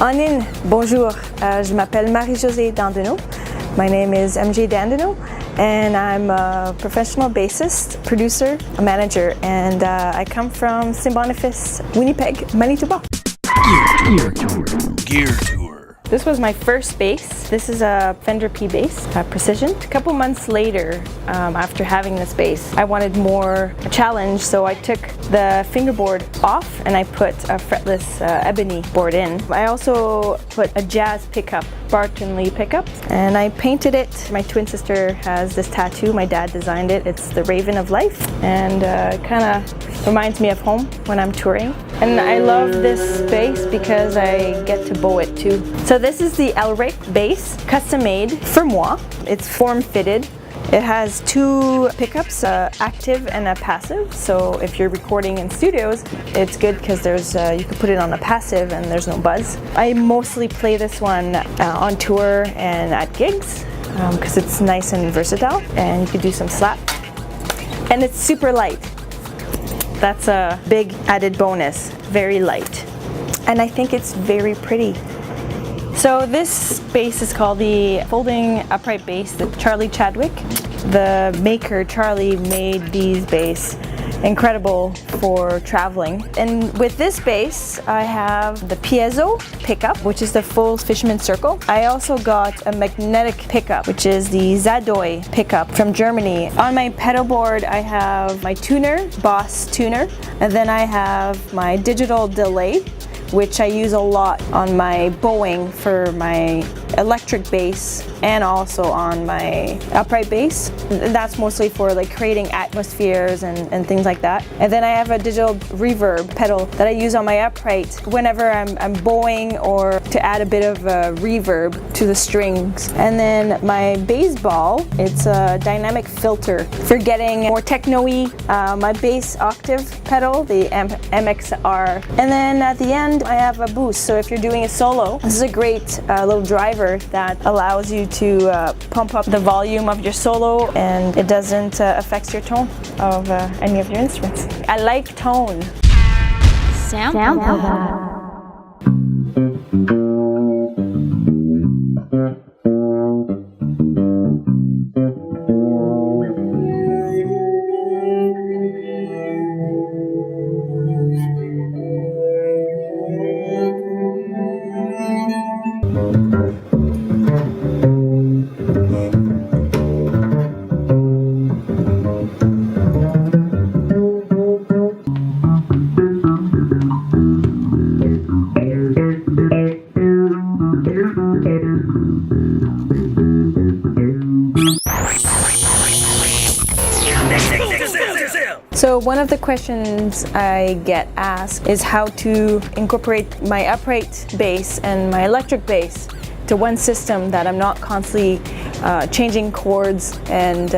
Anine, bonjour. Je m'appelle Marie-Josée Dandeneau. My name is MJ Dandeneau, and I'm a professional bassist, producer, a manager, and I come from St. Boniface, Winnipeg, Manitoba. Gear Tour. Gear Tour. This was my first bass. This is a Fender P bass, Precision. A couple months later, after having this bass, I wanted more challenge, so I took the fingerboard off and I put a fretless ebony board in. I also put a jazz pickup, Barton Lee pickup, and I painted it. My twin sister has this tattoo. My dad designed it. It's the Raven of Life, and it kind of reminds me of home when I'm touring. And I love this bass because I get to bow it too. So this is the Elric bass, custom made for moi. It's form fitted. It has two pickups, active and a passive. So if you're recording in studios, it's good because there's you can put it on a passive and there's no buzz. I mostly play this one on tour and at gigs because it's nice and versatile, and you can do some slap. And it's super light. That's a big added bonus, very light. And I think it's very pretty. So this bass is called the folding upright bass, the Charlie Chadwick. The maker, Charlie, made these bass incredible for traveling. And with this bass, I have the piezo pickup, which is the full fisherman circle. I also got a magnetic pickup, which is the Zadoi pickup from Germany. On my pedal board, I have my tuner, Boss tuner, and then I have my digital delay, which I use a lot on my bowing for my electric bass and also on my upright bass. That's mostly for like creating atmospheres and things like that. And then I have a digital reverb pedal that I use on my upright whenever I'm bowing or to add a bit of a reverb to the strings. And then my bass ball, it's a dynamic filter for getting more techno-y. My bass octave pedal, the MXR. And then at the end, I have a boost. So if you're doing a solo, this is a great little driver that allows you to pump up the volume of your solo, and it doesn't affect your tone of any of your instruments. I like tone. Sample that. So one of the questions I get asked is how to incorporate my upright bass and my electric bass to one system that I'm not constantly changing chords and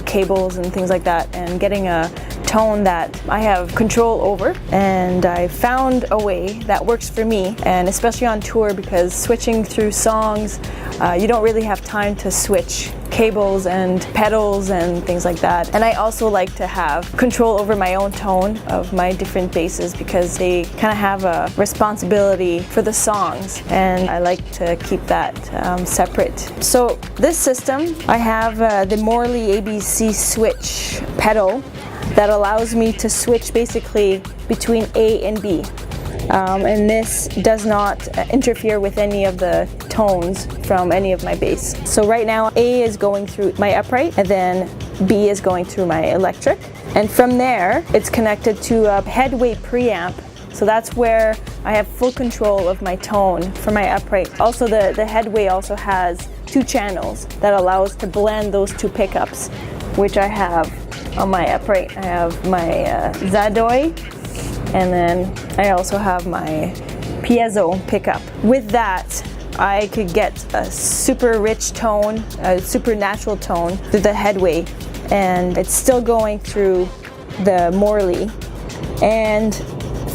cables and things like that, and getting a tone that I have control over. And I found a way that works for me, and especially on tour, because switching through songs, you don't really have time to switch cables and pedals and things like that. And I also like to have control over my own tone of my different basses because they kind of have a responsibility for the songs, and I like to keep that separate. So this system, I have the Morley ABC switch pedal that allows me to switch basically between A and B. And this does not interfere with any of the tones from any of my bass. So right now A is going through my upright, and then B is going through my electric. And from there, it's connected to a headway preamp. So that's where I have full control of my tone for my upright. Also the headway also has two channels that allows to blend those two pickups, which I have on my upright. I have my Zadoi, and then I also have my piezo pickup. With that, I could get a super rich tone, a super natural tone through the headway, and it's still going through the Morley. And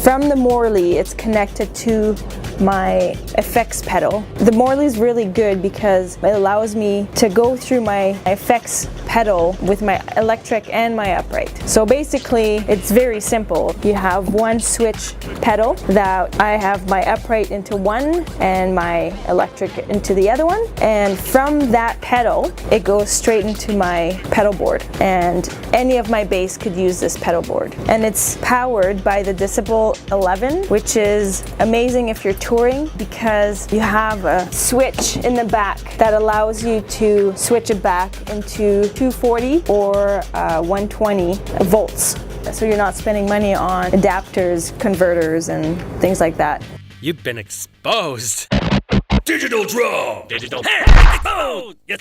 from the Morley, it's connected to my effects pedal. The Morley is really good because it allows me to go through my effects pedal pedal with my electric and my upright. So basically, it's very simple. You have one switch pedal that I have my upright into one and my electric into the other one. And from that pedal, it goes straight into my pedal board. And any of my bass could use this pedal board. And it's powered by the Decibel 11, which is amazing if you're touring because you have a switch in the back that allows you to switch it back into 240 or 120 volts. So you're not spending money on adapters, converters, and things like that. You've been exposed. Digital drum. Digital exposed. Yes,